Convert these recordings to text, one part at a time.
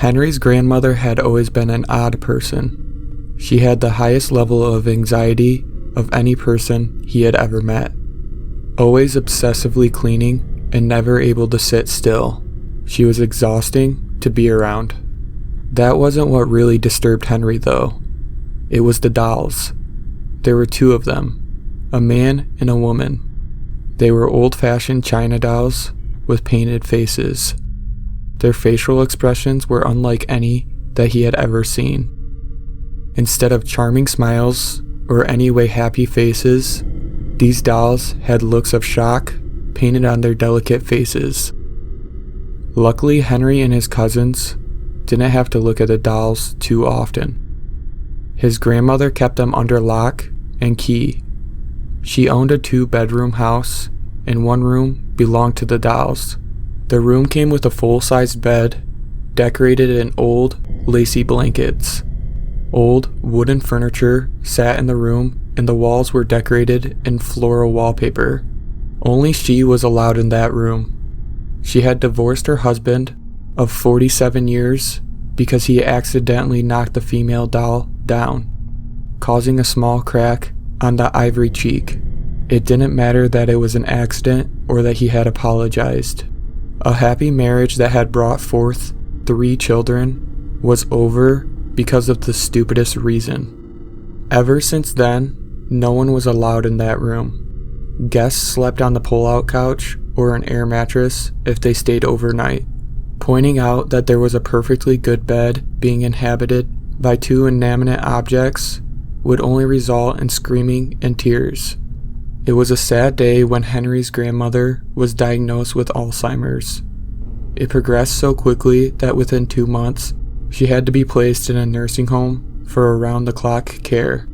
Henry's grandmother had always been an odd person. She had the highest level of anxiety of any person he had ever met. Always obsessively cleaning and never able to sit still. She was exhausting to be around. That wasn't what really disturbed Henry though. It was the dolls. There were two of them, a man and a woman. They were old-fashioned China dolls with painted faces. Their facial expressions were unlike any that he had ever seen. Instead of charming smiles or anyway happy faces, these dolls had looks of shock painted on their delicate faces. Luckily, Henry and his cousins didn't have to look at the dolls too often. His grandmother kept them under lock and key. She owned a 2-bedroom house, and one room belonged to the dolls. The room came with a full-sized bed, decorated in old, lacy blankets. Old, wooden furniture sat in the room, and the walls were decorated in floral wallpaper. Only she was allowed in that room. She had divorced her husband of 47 years because he accidentally knocked the female doll down, causing a small crack on the ivory cheek. It didn't matter that it was an accident or that he had apologized. A happy marriage that had brought forth 3 children was over because of the stupidest reason. Ever since then, no one was allowed in that room. Guests slept on the pull-out couch or an air mattress if they stayed overnight. Pointing out that there was a perfectly good bed being inhabited by 2 inanimate objects would only result in screaming and tears. It was a sad day when Henry's grandmother was diagnosed with Alzheimer's. It progressed so quickly that within 2 months, she had to be placed in a nursing home for around-the-clock care.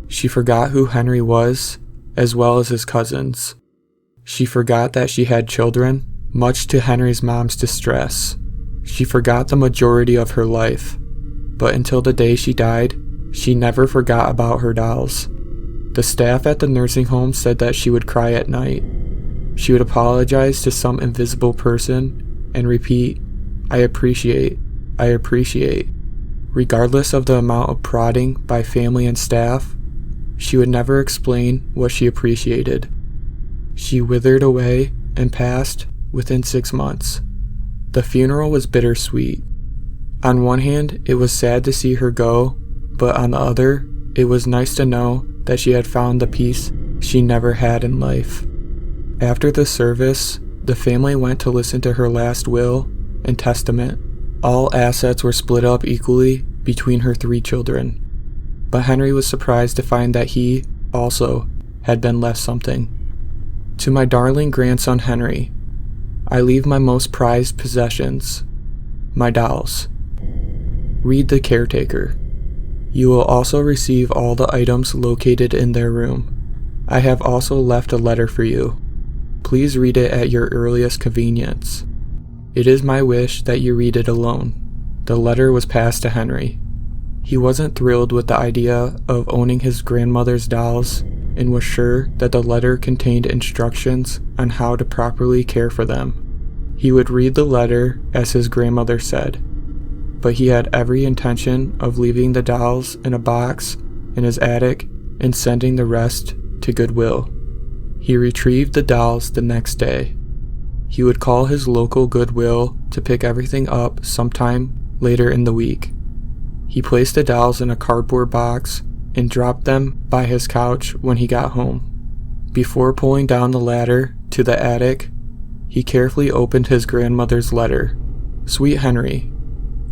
She forgot who Henry was, as well as his cousins. She forgot that she had children, much to Henry's mom's distress. She forgot the majority of her life, but until the day she died, she never forgot about her dolls. The staff at the nursing home said that she would cry at night. She would apologize to some invisible person and repeat, "I appreciate, I appreciate." Regardless of the amount of prodding by family and staff, she would never explain what she appreciated. She withered away and passed within 6 months. The funeral was bittersweet. On one hand, it was sad to see her go, but on the other, it was nice to know that she had found the peace she never had in life. After the service, the family went to listen to her last will and testament. All assets were split up equally between her 3 children. But Henry was surprised to find that he, also, had been left something. To my darling grandson Henry, I leave my most prized possessions, my dolls. Read The Caretaker. You will also receive all the items located in their room. I have also left a letter for you. Please read it at your earliest convenience. It is my wish that you read it alone. The letter was passed to Henry. He wasn't thrilled with the idea of owning his grandmother's dolls and was sure that the letter contained instructions on how to properly care for them. He would read the letter as his grandmother said, but he had every intention of leaving the dolls in a box in his attic and sending the rest to Goodwill. He retrieved the dolls the next day. He would call his local Goodwill to pick everything up sometime later in the week. He placed the dolls in a cardboard box and dropped them by his couch when he got home. Before pulling down the ladder to the attic, he carefully opened his grandmother's letter. "Sweet Henry,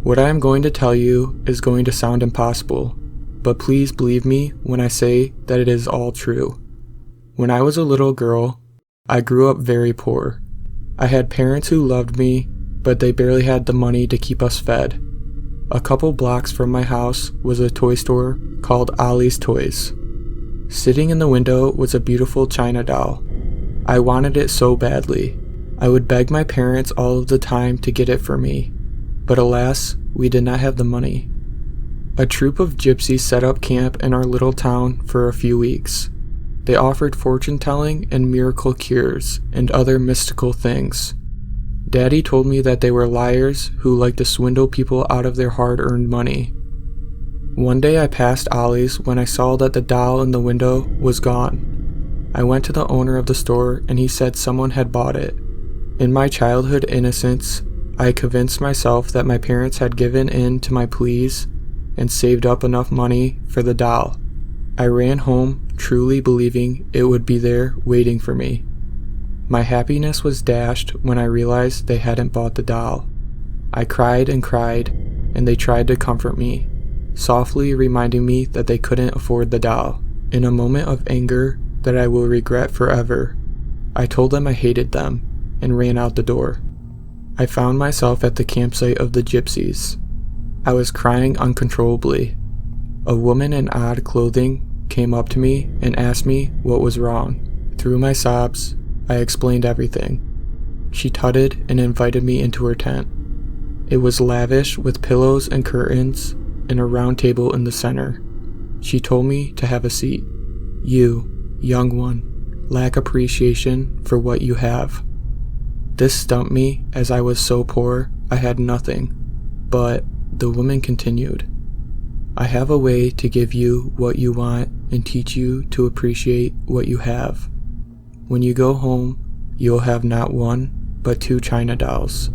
what I am going to tell you is going to sound impossible, but please believe me when I say that it is all true. When I was a little girl, I grew up very poor. I had parents who loved me, but they barely had the money to keep us fed. A couple blocks from my house was a toy store called Ollie's Toys. Sitting in the window was a beautiful China doll. I wanted it so badly. I would beg my parents all of the time to get it for me, but alas, we did not have the money. A troop of gypsies set up camp in our little town for a few weeks. They offered fortune-telling and miracle cures and other mystical things. Daddy told me that they were liars who liked to swindle people out of their hard-earned money. One day I passed Ollie's when I saw that the doll in the window was gone. I went to the owner of the store and he said someone had bought it. In my childhood innocence, I convinced myself that my parents had given in to my pleas and saved up enough money for the doll. I ran home, truly believing it would be there waiting for me. My happiness was dashed when I realized they hadn't bought the doll. I cried, and they tried to comfort me, softly reminding me that they couldn't afford the doll. In a moment of anger that I will regret forever, I told them I hated them and ran out the door. I found myself at the campsite of the gypsies. I was crying uncontrollably. A woman in odd clothing came up to me and asked me what was wrong. Through my sobs, I explained everything. She tutted and invited me into her tent. It was lavish with pillows and curtains and a round table in the center. She told me to have a seat. You, young one, lack appreciation for what you have. This stumped me as I was so poor I had nothing. But the woman continued, I have a way to give you what you want and teach you to appreciate what you have. When you go home, you'll have not one, but 2 China dolls.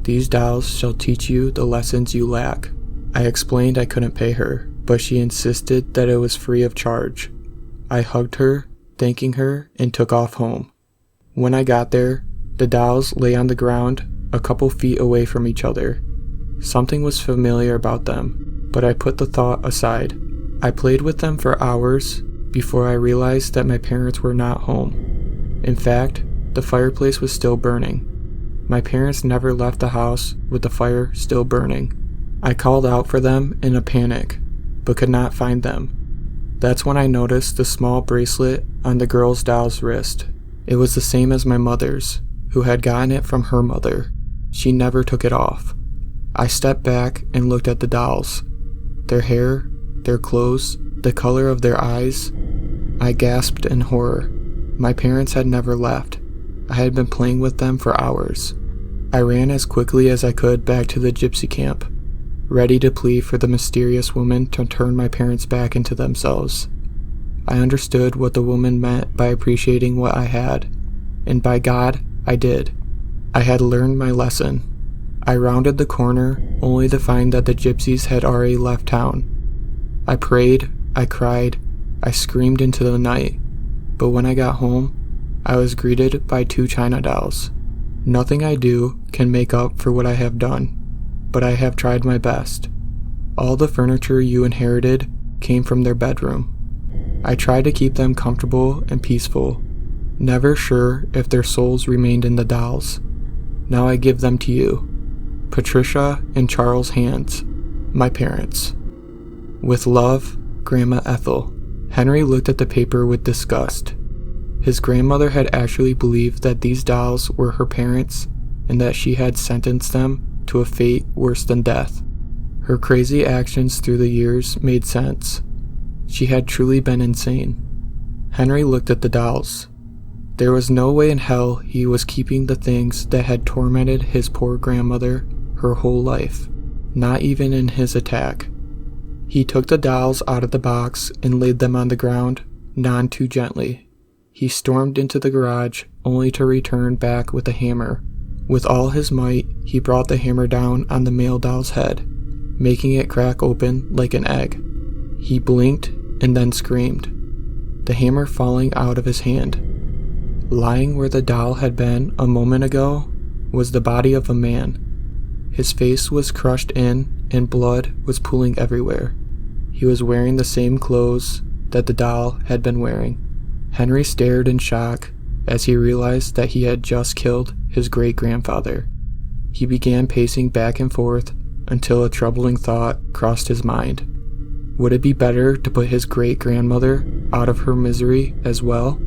These dolls shall teach you the lessons you lack. I explained I couldn't pay her, but she insisted that it was free of charge. I hugged her, thanking her, and took off home. When I got there, the dolls lay on the ground a couple feet away from each other. Something was familiar about them, but I put the thought aside. I played with them for hours before I realized that my parents were not home. In fact, the fireplace was still burning. My parents never left the house with the fire still burning. I called out for them in a panic, but could not find them. That's when I noticed the small bracelet on the girl's doll's wrist. It was the same as my mother's, who had gotten it from her mother. She never took it off. I stepped back and looked at the dolls. Their hair, their clothes, the color of their eyes. I gasped in horror. My parents had never left. I had been playing with them for hours. I ran as quickly as I could back to the gypsy camp, ready to plead for the mysterious woman to turn my parents back into themselves. I understood what the woman meant by appreciating what I had, and by God, I did. I had learned my lesson. I rounded the corner, only to find that the gypsies had already left town. I prayed, I cried, I screamed into the night, but when I got home, I was greeted by 2 China dolls. Nothing I do can make up for what I have done, but I have tried my best. All the furniture you inherited came from their bedroom. I tried to keep them comfortable and peaceful, never sure if their souls remained in the dolls. Now I give them to you, Patricia and Charles Hands, my parents. With love, Grandma Ethel. Henry looked at the paper with disgust. His grandmother had actually believed that these dolls were her parents and that she had sentenced them to a fate worse than death. Her crazy actions through the years made sense. She had truly been insane. Henry looked at the dolls. There was no way in hell he was keeping the things that had tormented his poor grandmother her whole life, not even in his attack. He took the dolls out of the box and laid them on the ground, none too gently. He stormed into the garage, only to return back with a hammer. With all his might, he brought the hammer down on the male doll's head, making it crack open like an egg. He blinked and then screamed, the hammer falling out of his hand. Lying where the doll had been a moment ago was the body of a man. His face was crushed in and blood was pooling everywhere. He was wearing the same clothes that the doll had been wearing. Henry stared in shock as he realized that he had just killed his great-grandfather. He began pacing back and forth until a troubling thought crossed his mind. Would it be better to put his great-grandmother out of her misery as well?